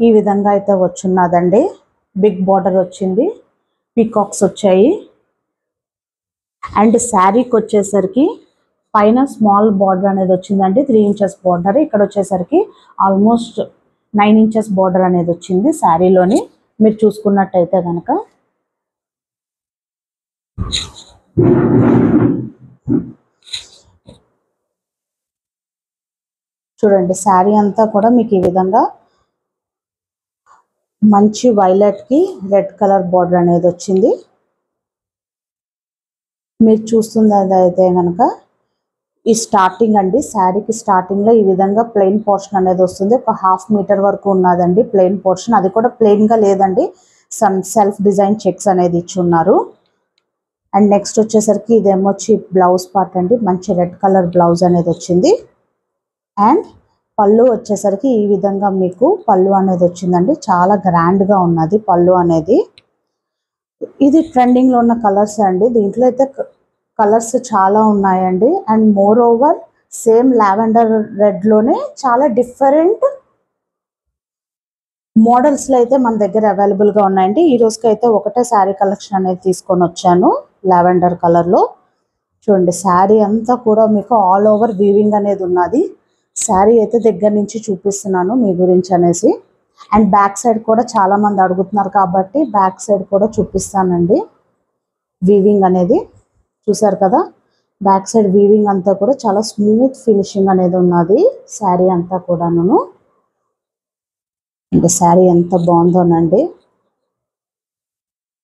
ఈ విధంగా అయితే వచ్చున్నదండి. బిగ్ బార్డర్ వచ్చింది, పీకాక్స్ వచ్చాయి. అండ్ శారీకి వచ్చేసరికి పైన స్మాల్ బార్డర్ అనేది వచ్చిందండి, 3 ఇంచెస్ బార్డర్. ఇక్కడ వచ్చేసరికి ఆల్మోస్ట్ 9 ఇంచెస్ బార్డర్ అనేది వచ్చింది శారీలోని. మీరు చూసుకున్నట్టయితే కనుక చూడండి, శారీ అంతా కూడా మీకు ఈ విధంగా మంచి వైలెట్ కి రెడ్ కలర్ బార్డర్ అనేది వచ్చింది. మీరు చూస్తుంది అదైతే కనుక ఈ స్టార్టింగ్ అండి, శారీకి స్టార్టింగ్ లో ఈ విధంగా ప్లెయిన్ పోర్షన్ అనేది వస్తుంది. ఒక 1/2 మీటర్ వరకు ఉన్నదండి ప్లెయిన్ పోర్షన్. అది కూడా ప్లెయిన్ గా లేదండి, సమ్ సెల్ఫ్ డిజైన్ చెక్స్ అనేది ఇచ్చి ఉన్నారు. అండ్ నెక్స్ట్ వచ్చేసరికి ఇదేమొచ్చి బ్లౌజ్ పార్ట్ అండి, మంచి రెడ్ కలర్ బ్లౌజ్ అనేది వచ్చింది. అండ్ పళ్ళు వచ్చేసరికి ఈ విధంగా మీకు పళ్ళు అనేది వచ్చిందండి. చాలా గ్రాండ్ గా ఉన్నది పళ్ళు అనేది. ఇది ట్రెండింగ్ లో ఉన్న కలర్స్ అండి. దీంట్లో అయితే కలర్స్ చాలా ఉన్నాయండి. And more over same lavender red లోనే చాలా డిఫరెంట్ మోడల్స్ లో అయితే మన దగ్గర అవైలబుల్ గా ఉన్నాయండి. ఈ రోజుకి అయితే ఒకటే శారీ కలెక్షన్ అనేది తీసుకొని వచ్చాను లావెండర్ కలర్ లో. చూడండి, శారీ అంతా కూడా మీకు ఆల్ ఓవర్ వీవింగ్ అనేది ఉన్నది. శారీ అయితే దగ్గర నుంచి చూపిస్తున్నాను మీ గురించి అనేసి. అండ్ బ్యాక్ సైడ్ కూడా చాలా మంది అడుగుతున్నారు కాబట్టి బ్యాక్ సైడ్ కూడా చూపిస్తానండి. వీవింగ్ అనేది చూసారు కదా, బ్యాక్ సైడ్ వీవింగ్ అంతా కూడా చాలా స్మూత్ ఫినిషింగ్ అనేది ఉన్నది శారీ అంతా కూడాను. అంటే శారీ ఎంత బాగుందోనండి.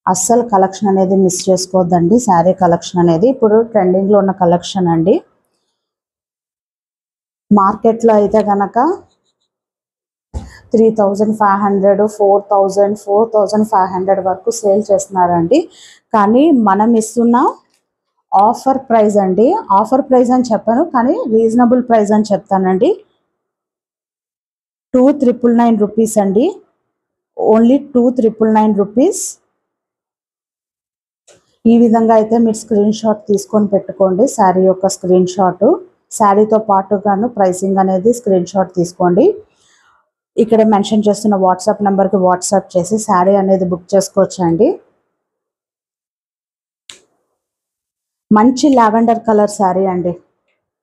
అస్సలు కలెక్షన్ అనేది మిస్ చేసుకోవద్దండి. శారీ కలెక్షన్ అనేది ఇప్పుడు ట్రెండింగ్ లో ఉన్న కలెక్షన్ అండి. మార్కెట్లో అయితే కనుక 3500, 4000, 4500 వరకు సేల్ చేస్తున్నారండి. కానీ మనం ఇస్తున్న ఆఫర్ ప్రైస్ అండి. ఆఫర్ ప్రైస్ అని చెప్పాను కానీ రీజనబుల్ ప్రైస్ అని చెప్తానండి. 2999 రూపీస్ అండి, ఓన్లీ 2999 రూపీస్. ఈ విధంగా అయితే మీరు స్క్రీన్ షాట్ తీసుకొని పెట్టుకోండి, శారీ యొక్క స్క్రీన్ షాట్. శారీతో పాటుగాను ప్రైసింగ్ అనేది స్క్రీన్ షాట్ తీసుకోండి. ఇక్కడ మెన్షన్ చేస్తున్న వాట్సాప్ నెంబర్కి వాట్సాప్ చేసి శారీ అనేది బుక్ చేసుకోవచ్చండి. మంచి లావెండర్ కలర్ శారీ అండి,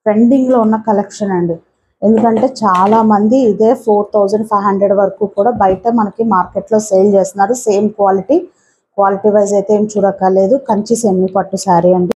ట్రెండింగ్లో ఉన్న కలెక్షన్ అండి. ఎందుకంటే చాలామంది ఇదే 4500 వరకు కూడా బయట మనకి మార్కెట్లో సేల్ చేస్తున్నారు. సేమ్ క్వాలిటీ వైజ్ అయితే ఏం చూడక్కర్లేదు. కంచి సెమీ పట్టు శారీ అండి.